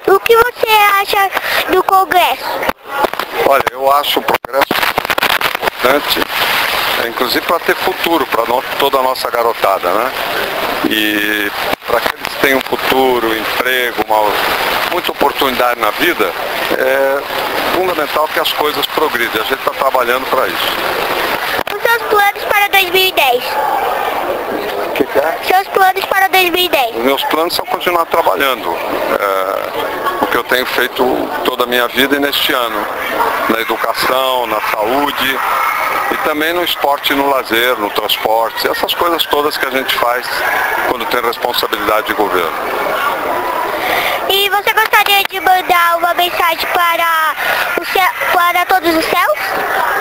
O que você acha do Congresso? Olha, eu acho o progresso importante, inclusive para ter futuro para toda a nossa garotada, né? E para que eles tenham futuro, emprego, muita oportunidade na vida, é fundamental que as coisas progridem. A gente está trabalhando para isso. Os seus planos para 2010? O que é? Seus planos para 2010? Os meus planos são continuar trabalhando. O que eu tenho feito toda a minha vida e neste ano. Na educação, na saúde e também no esporte e no lazer, no transporte. Essas coisas todas que a gente faz quando tem responsabilidade de governo. E você gostaria de mandar uma mensagem para todos os céus?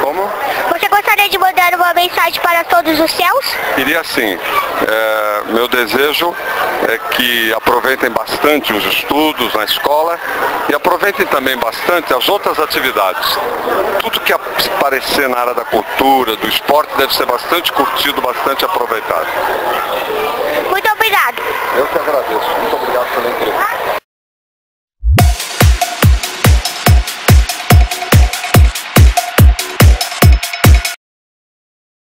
Como? Você gostaria de mandar uma mensagem para todos os céus? Queria sim. Meu desejo é que aproveitem bastante os estudos na escola e aproveitem também bastante as outras atividades. Tudo que aparecer na área da cultura, do esporte, deve ser bastante curtido, bastante aproveitado. Muito